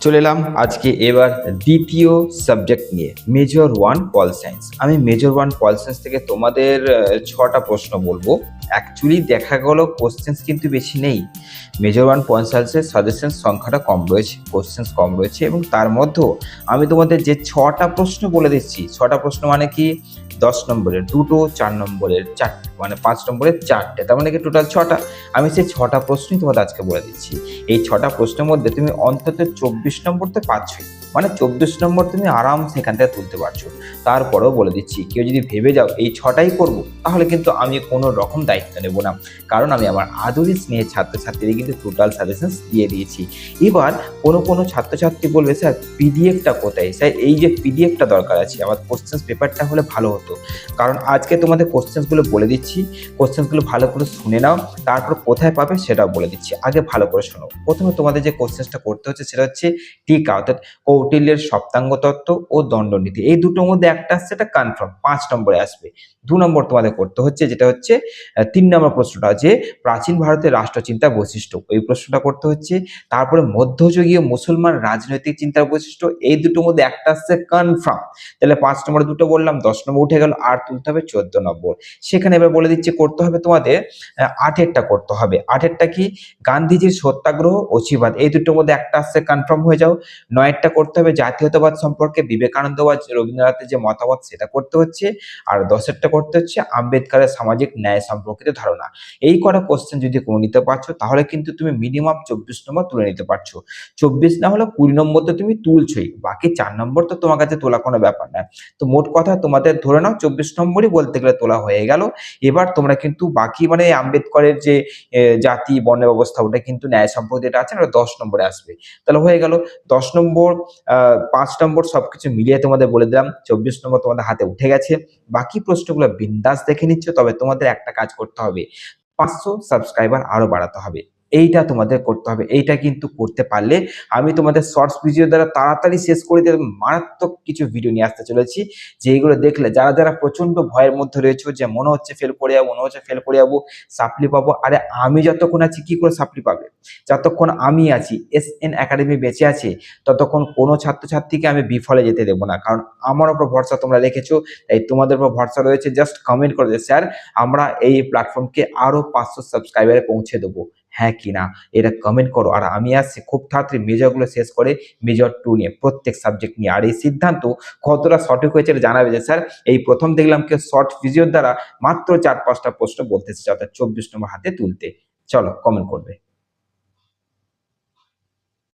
চলে এলাম আজকে এবার দ্বিতীয় সাবজেক্ট নিয়ে মেজর 1 পল সায়েন্স। আমি মেজর 1 পল সায়েন্স থেকে তোমাদের 6টা প্রশ্ন বলবো। অ্যাকচুয়ালি দেখা গেল কোশ্চেন্স কিন্তু বেশি নেই। মেজর 1 পল সায়েন্সের সাজেশন সংখ্যাটা কম রয়েছে, কোশ্চেন্স কম রয়েছে, এবং তার মধ্যেও আমি তোমাদের যে 6টা প্রশ্ন বলে দিচ্ছি, 6টা প্রশ্ন মানে কি 10 নম্বরের 2টো, 4 নম্বরের 4টে, মানে 5 নম্বরের 4টে, তার মানে কি টোটাল 6টা। আমি সেই 6টা প্রশ্নই তোমাদের আজকে বলে দিচ্ছি। এই 6টা প্রশ্নের মধ্যে তুমি অন্তত 24 নম্বর তো পাচ্ছই, মানে 24 নম্বর তুমি আরামসে এখান থেকে তুলতে পারছো। তারপরেও বলে দিচ্ছি, কেউ যদি ভেবে যাও এই 6টাই করবো, তাহলে কিন্তু আমি কোনো রকম দায়িত্ব নেব না, কারণ আমি আমার আদরি স্নেহের ছাত্রছাত্রীদের কিন্তু টোটাল সাজেশন দিয়ে দিয়েছি। এবার কোনো ছাত্রছাত্রী বলবে স্যার পিডিএফটা কোথায়, স্যার এই যে পিডিএফটা দরকার আছে, আমার কোশ্চেন্স পেপারটা হলে ভালো হতো। কারণ আজকে তোমাদের কোশ্চেন্সগুলো বলে দিচ্ছি, কোশ্চেন্সগুলো ভালো করে শুনে নাও, তারপর কোথায় পাবে সেটাও বলে দিচ্ছি। আগে ভালো করে শোনো। প্রথমে তোমাদের যে কোশ্চেন্সটা করতে হচ্ছে সেটা হচ্ছে টিকা, অর্থাৎ কৌটিল্যের সপ্তাঙ্গ তত্ত্ব ও দণ্ডনীতি। এই দুটোর মধ্যে একটা আসছে, এটা কনফার্ম 5 নম্বরে আসবে। 2 নম্বর তোমাদের করতে হচ্ছে, যেটা হচ্ছে 3 নম্বর প্রশ্নটা, যে প্রাচীন ভারতের রাষ্ট্রচিন্তার বৈশিষ্ট্য, এই প্রশ্নটা করতে হচ্ছে। তারপরে মধ্যযুগীয় মুসলমান রাজনৈতিক চিন্তার বৈশিষ্ট্য, এই দুটোর মধ্যে একটা আসছে কনফার্ম। তাহলে 5 নম্বরে দুটো বললাম, 10 নম্বর উঠে গেল, আর তুলতে হবে 14 নম্বর। সেখানে এবার বলে দিচ্ছে করতে হবে তোমাদের 8এরটা করতে হবে। 8এরটা কি, গান্ধীজির সত্যাগ্রহ অচিবাদ, এই দুটোর মধ্যে একটা আসছে, কনফার্ম হয়ে যাও। 9এরটা করতে হবে জাতীয়তাবাদ সম্পর্কে বিবেকানন্দ বা রবীন্দ্রনাথের যে মতামত, সেটা করতে হচ্ছে। আর 10এরটা করতে হচ্ছে আম্বেদকরের সামাজিক ন্যায় সম্পর্কিত ধারণা। এই কটা কোশ্চেন যদি করে নিতে পারছো, তাহলে কিন্তু তুমি মিনিমাম 24 নম্বর তুলে নিতে পারছো। 24 না হলে 20 নম্বর তো তুমি তুলছোই, বাকি 4 নম্বর তো তোমার কাছে তোলা কোনো ব্যাপার না। তো মোট কথা তোমাদের ধরে নাও 24 নম্বরই বলতে গেলে তোলা হয়ে গেল। এবার তোমরা কিন্তু বাকি মানে আম্বেদকরের যে জাতি বর্ণ ব্যবস্থা, ওটা কিন্তু ন্যায় সম্পর্কিত যেটা আছে, ওটা 10 নম্বরে আসবে। তাহলে হয়ে গেল 10 নম্বর, 5 নম্বর সবকিছু মিলিয়ে তোমাদের বলে দিলাম। 24 নম্বর তোমাদের হাতে উঠে গেছে। বাকি প্রশ্নগুলো বিন্দাস দেখে নিচ্ছ, তবে তোমাদের একটা কাজ করতে হবে, 500 সাবস্ক্রাইবার আরো বাড়াতে হবে। এইটা তোমাদের করতে হবে। এইটা কিন্তু করতে পারলে আমি তোমাদের শর্টস ভিডিও দ্বারা তাড়াতাড়ি শেষ করে দিয়ে মারাত্মক কিছু ভিডিও নিয়ে আসতে চলেছি, যেগুলো দেখলে যারা প্রচন্ড ভয়ের মধ্যে রয়েছে, যে মনে হচ্ছে ফেল করে যাবো, মনে হচ্ছে ফেল করে যাবো, সাপ্লি পাবো। আরে আমি যতক্ষণ আছি কি করে সাপ্লি পাবে? যতক্ষণ আমি আছি, SN একাডেমি বেঁচে আছে, ততক্ষণ কোনো ছাত্রছাত্রীকে আমি বিফলে যেতে দেবো না। কারণ আমার উপর ভরসা তোমরা রেখেছো, তাই তোমাদের উপর ভরসা রয়েছে। জাস্ট কমেন্ট করে যে স্যার আমরা এই প্ল্যাটফর্মকে আরো 500 সাবস্ক্রাইবারে পৌঁছে দেবো, হ্যাঁ কি না, এটা কমেন্ট করো। আর আমি আসছি খুব তাড়াতাড়ি মেজরগুলো শেষ করে মেজর 2 নিয়ে, প্রত্যেক সাবজেক্ট নিয়ে। আর এই সিদ্ধান্ত কতটা সঠিক হয়েছে এটা জানাবে, যে স্যার এই প্রথম দেখলাম কেউ শর্ট ভিডিওর দ্বারা মাত্র 4-5টা প্রশ্ন বলতে এসেছে, অর্থাৎ 24 নম্বর হাতে তুলতে। চলো কমেন্ট করবে।